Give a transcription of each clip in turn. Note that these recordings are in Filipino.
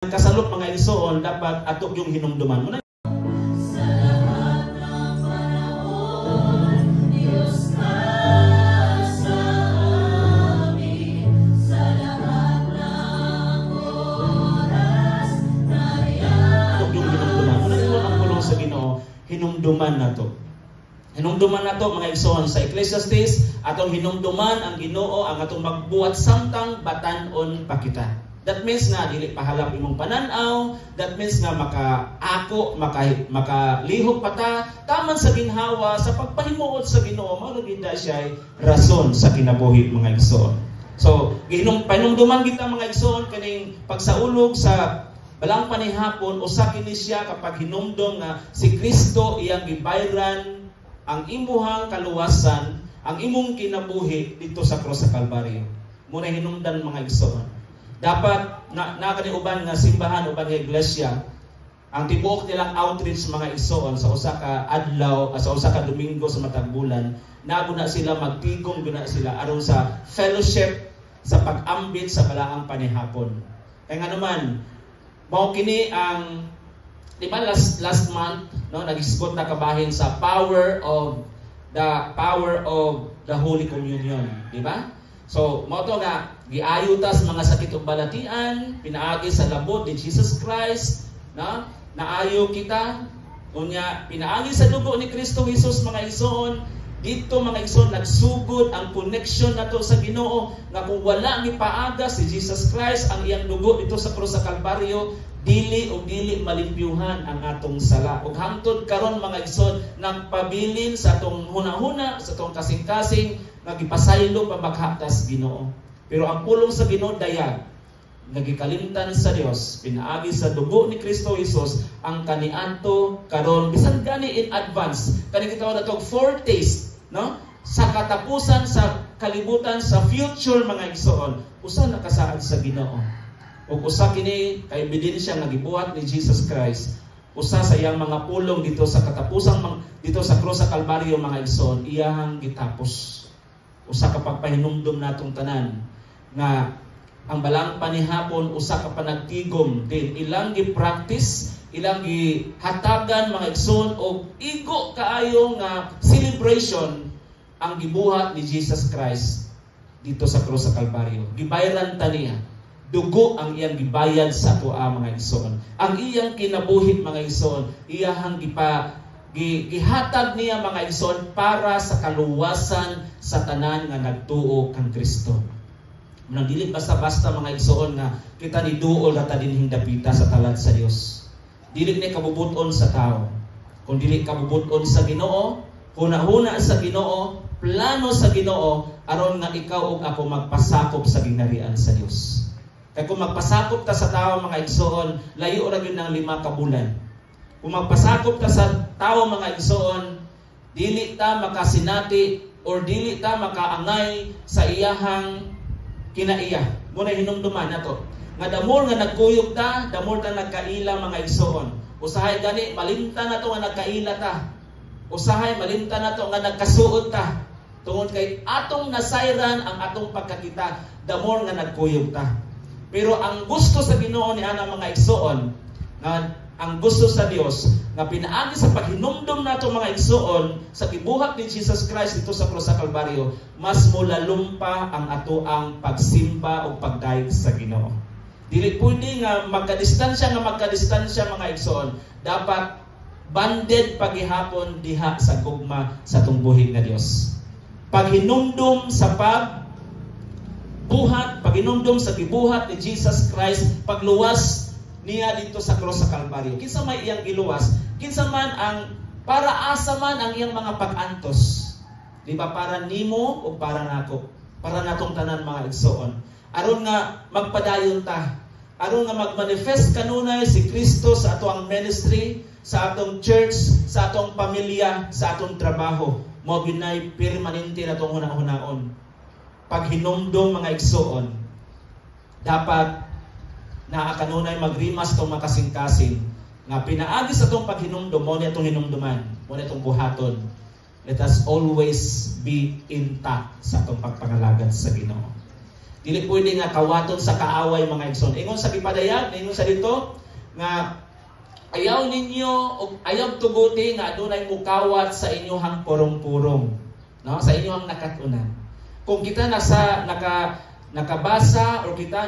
Kasalop mga igsoon, dapat atok yung hinumduman mo na. Sa lahat ng panahon, Diyos ka sa amin. Sa lahat ng oras, nariyan. Atok yung hinumduman mo na. Iwan ang pulong sa Ginoo, hinumduman na to. Hinumduman na to mga igsoon sa Ecclesiastes, atong hinumduman ang Ginoo ang atong magbuhat samtang batan-on pa kita. That means nga dili pahalap imong pananaw, that means nga makalihok pa ta taman sa ginhawa sa pagpahimuot sa Ginoo, mao gid siya rason sa kinabuhi mga igsoon. So, hinumduman kita mga igsoon kaning pagsaulog sa balang panihapon, usa kini siya kapag hinumdom nga si Kristo iyang gibayran ang imuhang kaluwasan, ang imong kinabuhi dito sa krus sa Kalbaryo. Muna hinumdan mga igsoon. Dapat na kaniuban nga simbahan uban nga iglesia ang tibuok nilang outreach mga igsoon sa usa ka adlaw, sa usa ka Domingo sa matag bulan, naguna sila magtigom guna sila aron sa fellowship sa pag-ambit sa balaang panihapon. Kaya nga naman mao kini ang di ba last month no nagisgot na kabahin sa power of the Holy Communion, di ba? So, mao to nga giayo ta sa mga sakit ug balatian, pinaagi sa labot ni Jesus Christ, na naayo kita unya pinaagi sa dugo ni Kristo Jesus mga igsoon. Dito mga igsoon nagsugod ang connection nato sa Ginoo nga kung wala ni paaga si Jesus Christ ang iyang dugo dito sa krus sa Kalbaryo, dili malimpyuhan ang atong sala. Ug hangtod karon mga igsoon nagpabilin sa atong hunahuna, sa atong kasing-kasing nagipasaylo pabaghatas Ginoo. Pero ang pulong sa Ginoo dayag nagikalimtan sa Dios, pinaagi sa dugo ni Kristo Jesus ang kaniadto karon bisan gani in advance. Kani kita natog foretaste, no? Sa katapusan sa kalibutan sa future mga igsoon, usa nakasaad sa Ginoo. Ug usa kini kay ebidensya nga gibuhat ni Jesus Christ. Usa sa iyang mga pulong dito sa katapusan dito sa krus sa Kalbaryo mga igsoon, iyang gitapos. Usa ka pagpahinumdom natong tanan nga ang balang panihapon usa ka panagtigom din ilang gi-practice, ilang gihatagan mga igsoon og igo kaayo nga celebration ang gibuhat ni Jesus Christ dito sa krus sa Kalbaryo. Gibayran ta niya. Dugo ang iyang gibayad sa tuwa mga igsoon. Ang iyang kinabuhi mga igsoon, iyang gihatag niya mga igsoon para sa kaluwasan sa tanan nga nagtuo kang Kristo. Nang dili basta-basta mga igsoon nga kita ni duol na ta dinhing dapita sa talad sa Dios. Dili ni kabubuton sa tao. Kung dili kabubuton sa Ginoo, huna-huna sa Ginoo, plano sa Ginoo aron nga ikaw ug ako magpasakop sa gingharian sa Dios. Kaya kung magpasakop ta sa tao mga igsoon, layo ra gyud ng 5 ka bulan. Kung magpasakop ta sa tao mga igsoon, dili ta makasinati or dili ta makaangay sa iyahang kinaiya. Muna hinumduman nato. Nga damol nga nagkuyog ta, damol ta nagkaila mga igsoon. Usahay gani malimtan nato nga nagkaila ta. Usahay malimtan nato nga nagkasuod ta. Tungod kay atong nasayran ang atong pagkakita, damol nga nagkuyog ta. Pero ang gusto sa Ginoo ni ana mga igsoon, nga ang gusto sa Dios nga pinaagi sa paghinumdom nato mga igsoon sa gibuhat ni Jesus Christ dito sa krus sa Kalbaryo, mas mulalum pa ang ato ang pagsimba o pagdaig sa Ginoo. Dili pwede nga magkadistansya mga igsoon. Dapat banded pagihapon diha sa gugma sa tungbuhin nga Dios. Paghinumdom sa paghinumdom sa gibuhat ni Jesus Christ, pagluwas niya dito sa krus sa Kalbaryo. Kinsa may iyang giluwas, kinsa man ang para asa man ang iyang mga pag-antos. Di ba para nimo o para nako? Para natong tanan mga igsoon. Aron nga magpadayon ta. Aron nga magmanifest kanunay si Kristo sa atong ministry, sa atong church, sa atong pamilya, sa atong trabaho. Mo ginay permanente natong hunahunahon. Paghinumdom mga igsoon, dapat na kanunay magrimas tong makasing-kasing nga pinaagi sa tong paghinumdom mo ni atong hinumduman, mo ni atong buhaton. Let us always be intact sa atong pagpangalagad sa Ginoo. Dili pwede nga kawaton sa kaaway mga igsoon. Ingon sa gipadayag, ingon sa dito nga ayaw ninyo o ayaw tuguti nga adunay mukawat sa inyong purong-purong, no? Sa inyong nakatunan. Kung kita nakabasa o kita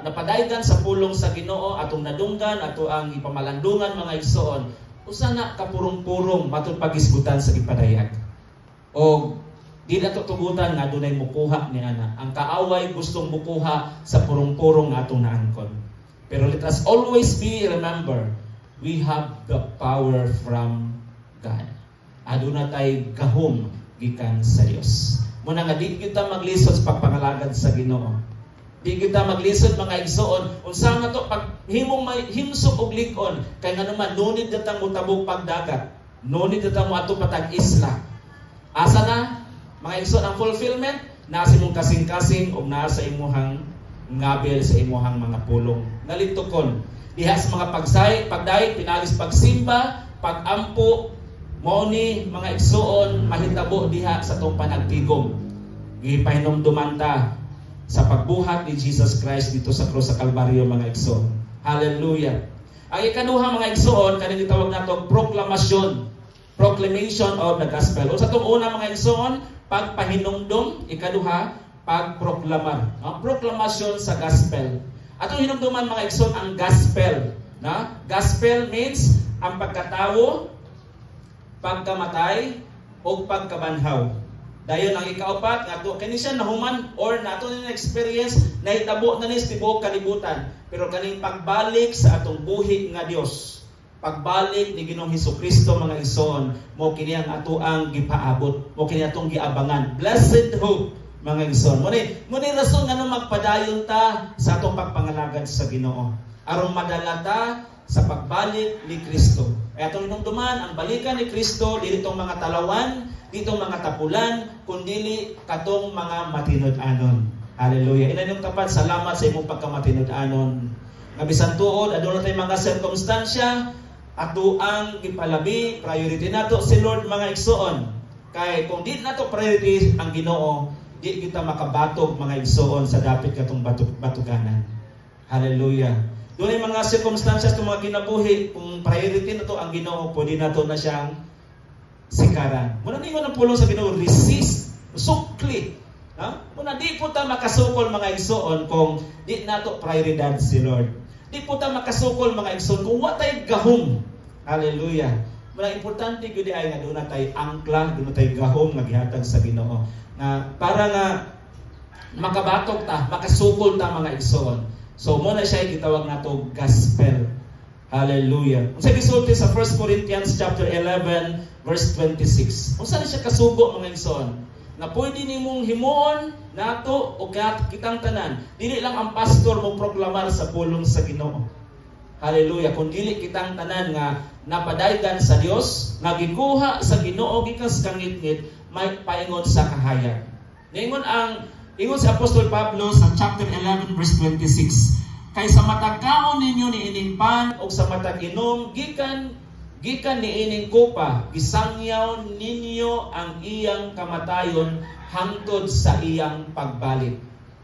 napadaygan sa pulong sa Ginoo atong nadunggan ato ang ipamalandungan mga igsoon, usa na kapurong-purong matud pagisgutan sa gipadayag. O di nato tugutan nga adunay mukuha ni ana. Ang kaaway gustong mukuha sa purong-purong nga atong naangkon. Pero let us always remember, we have the power from God. Aduna tay gahom gikan sa Dios. Muna nga di kita maglisod sa pagpangalagad sa Ginoo. Di kita maglisod mga igsoon. Unsa nga to pag himong himsog og lig-on kay nga naman nunid datang mutabog pagdagat. Nunid datang mo ato patag isla. Asa na mga igsoon ang fulfillment? Nasa imong kasing-kasing o nasa imuhang ngabel sa imuhang mga pulong. Nalitokon. Diha sa mga pagday, pinalis pagsimba, pagampo, mao ni mga igsoon mahitabo diha sa tong panagtigom. Gipahinomduman ta sa pagbuhat ni Jesus Christ dito sa krus sa Kalbaryo mga igsoon. Hallelujah. Ang ikaduha mga igsoon kaning gitawag nato proclamation of the gospel. O sa itong una mga igsoon, pagpahinumdum, ikaduha, pagproklamar. Proklamasyon sa gospel. Atong hinumduman mga igsoon ang gospel. Gospel means ang pagkatawo, pagkamatay, o pagkabanhaw. Dayon ang ikaapat, nga kani siya nahuman or nato na experience, nahitabo na ni sa tibuok kalibutan. Pero kaning pagbalik sa atong buhi nga Dios. Pagbalik ni Ginoong Hesukristo mga igsoon, mo kini ang ato ang gipaabot, mo kini atong giabangan. Blessed hope mga igsoon. Mo ni rason nga magpadayon ta sa atong pagpangalagad sa Ginoo. Aron madala ta sa pagbalik ni Kristo. Ay atong hinumduman ang balikan ni Kristo dili tong mga talawan, dito mga tapulan, kundi katong mga matinud-anon. Hallelujah. Inanong tapat, salamat sa imong pagkamatinud-anon. Nga bisan tuod aduna tay mga sirkumstansya ato ang gipalabi, priority nato si Lord mga igsoon. Kay kung di nato priority ang Ginoo, di kita makabatog mga igsoon sa dapit katong batuganan. Hallelujah. Doon yung mga circumstances itong mga kinabuhi, kung priority na to ang Ginoo, pwede na to na siyang sikaran. Muna ningon ang pulong sa Ginoo, resist, sukli. Muna di po ta makasukol mga igsoon kung di na to prioridad si Lord. Di po ta makasukol mga igsoon kung watay gahom. Hallelujah. Muna importante gyud ay nga doon na tay angkla, doon na tay gahom nga gihatag sa Ginoo. Na para nga makabatok ta, makasukol ta mga igsoon. So muna siya gitawag nato gospel. Hallelujah. Unsa gisulti sa 1 Corinthians chapter 11 verse 26. Unsa na siya kasugo mga igsoon? Na pwede nimong himuon nato o kitang tanan. Dili lang ang pastor mo proklamar sa pulong sa Ginoo. Hallelujah. Kung dili kitang tanan nga napadaygan sa Dios, nga gikuha sa Ginoo gikan sa kangit-ngit, may paingon sa kahayag. Ingon si Apostol Pablo sa chapter 11 verse 26. Kay sa matagkaon ninyo ni ining pan o sa matag-inom gikan ni ining kopa, gisangyaw ninyo ang iyang kamatayon hangtod sa iyang pagbalik.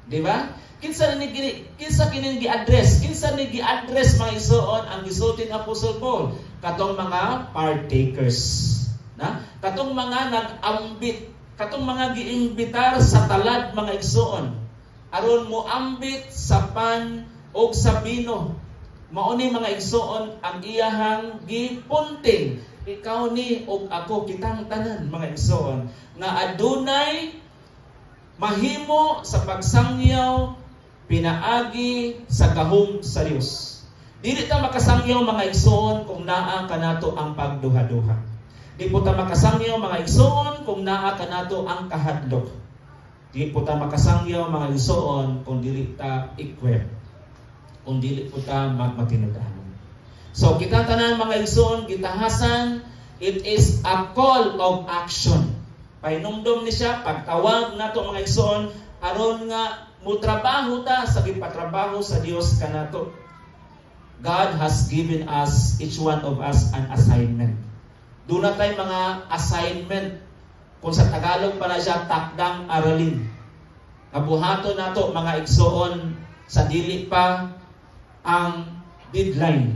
Di ba? Kinsa kining gi-address? Kinsa ni gi-address mga igsoon ang gisulti ni Apostol Paul? Katong mga partakers. Katong mga nag-ambit, katong mga giimbitar sa talad mga igsoon. Aron mo ambit sa pan o sa bino. Mauni mga igsoon ang iyahang gipunting. Ikaw ni o ako kitang tanan mga igsoon nga adunay mahimo sa pagsangyaw pinaagi sa gahom sa Dios. Dili ta makasangyaw mga igsoon kung naa kanato ang pagduha-duha. Di po ta makasangyaw mga igsoon kung naa kanato ang kahadlok. Di po ta makasangyaw mga igsoon kung dili ta equip. Kung dili po ta magmatinud-anon. So kita tanan mga igsoon gitahasan, it is a call of action. Pahinumdom ni siya pagtawag nato mga igsoon aron nga mutrabaho ta sa gipatrabaho sa Dios kanato. God has given us, each one of us, an assignment. Doon na tayo mga assignment. Kung sa Tagalog pala siya, takdang aralin. Nabuhaton nato mga igsoon sa dili pa ang deadline.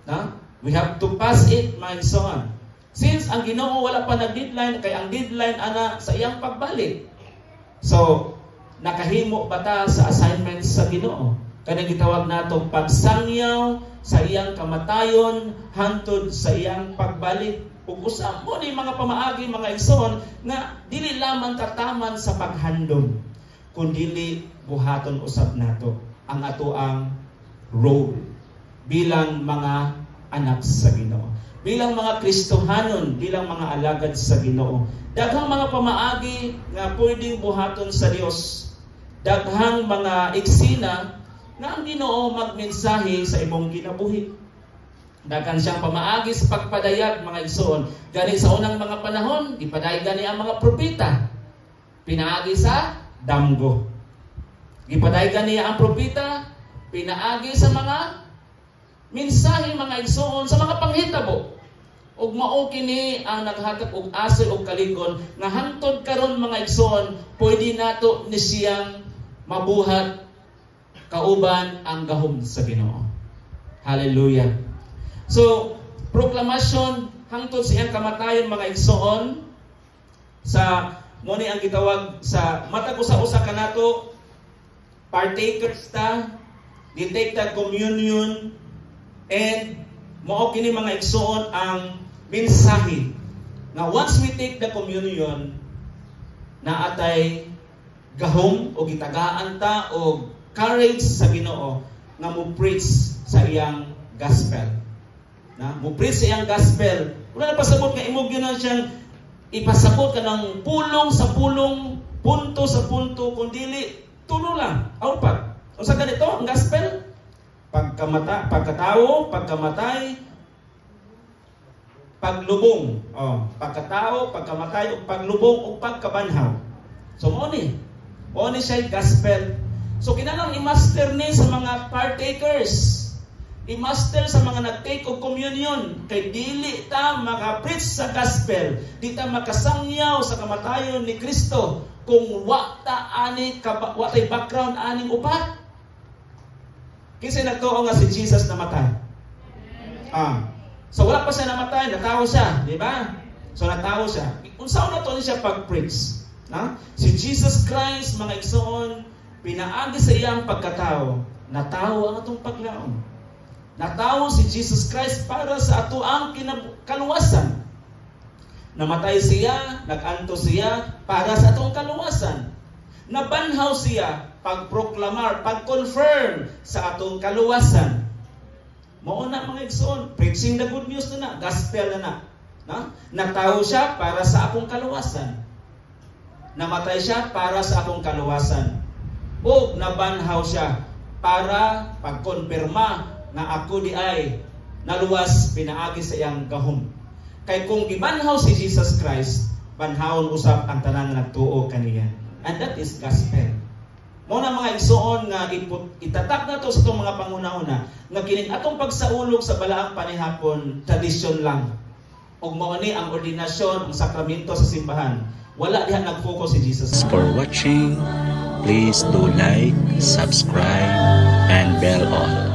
Na? We have to pass it, mga igsoon. Since ang Ginoo wala pa nag-deadline, kay ang deadline ana sa iyang pagbalik. So, nakahimo ba ta sa assignments sa Ginoo? Kaya gitawag natong pagsangyaw sa iyang kamatayon hangtod sa iyang pagbalik. Ug usab mo ni mga pamaagi, mga igsoon, nga dili lamang kataman sa paghandom, kundi buhaton usab nato ang atoang role bilang mga anak sa Ginoo, bilang mga Kristohanon, bilang mga alagad sa Ginoo. Daghang mga pamaagi nga pwedeng buhaton sa Dios. Daghang mga eksena nga ang Ginoo magmensahe sa imong kinabuhi. Daghan siyang pamaagi sa pagpadayag, mga igsoon. Gani sa unang mga panahon, gipadayag gani ang mga propeta. Pinaagi sa damgo. Gipadayag gani ang propeta, pinaagi sa mga mensahe, mga igsoon, sa mga panghitabo. Ug mao kini ang naghatag og aso og kaligon nga hangtod karon, mga igsoon, pwede nato ni siyang mabuhat kauban ang gahom sa Ginoo. Hallelujah. So, proklamasyon hangtod sa iyang kamatayon, mga igsoon, sa muni ang gitawag sa matag usa-usa kanato partakers ta, detect ta communion, and mao kini, mga igsoon, ang mensahe na once we take the communion, na atay gahom o gitagaan ta o courage sa Ginoo nga mo preach sa iyang gospel. Na mo preach sa iyang gospel. Wala na pasabot nga imong gyud siyang ipasabot ka ng pulong sa pulong, punto sa punto, kundi tulo lang. Aupat. Unsa ganito ang gospel? Pagkatao, pagkamatay, paglubong. Pagkatao, pagkamatay, ug paglubong, ug pagkabanhaw. So mo ni siya gospel. So kinahanglan i-master ni sa mga partakers. I-master sa mga nag-take of communion. Kay dili ta maka-preach sa gospel, di ta makasangyaw sa kamatayon ni Kristo kung wa tay background aning upat. Kasi nagtuo nga si Jesus namatay. So wala pa siya namatay, natawo siya, di ba? So natawo siya. Unsaon na to siya pag-preach? Si Jesus Christ, mga igsoon, pinaagi sa iyang pagkatao, natawo ang atong paglaom. Natawo si Jesus Christ para sa ato ang kaluwasan. Namatay siya, nag-anto siya para sa atong kaluwasan. Nabanhaw siya, pagproklamar, pag-confirm sa atong kaluwasan. Mao na, mga igsoon, preaching the good news na, gospel na. Natawo siya para sa akong kaluwasan. Namatay siya para sa akong kaluwasan. O nabanhaw siya para pagkonfirma na ako di ay naluwas, pinaagi sa iyang gahom. Kay kung gibanhaw si Jesus Christ, banhawon usab ang tanan nga nagtuo kaniya. And that is gospel. Mo na, mga igsoon, nga itatak na to sa itong mga panguna-una nga kining atong pagsaulog sa balaang panihapon, tradisyon lang. Ug mao ni ang ordinasyon, ang sakramento sa simbahan. Wala diha nag-focus si Jesus. For watching, please do like, subscribe, and bell on.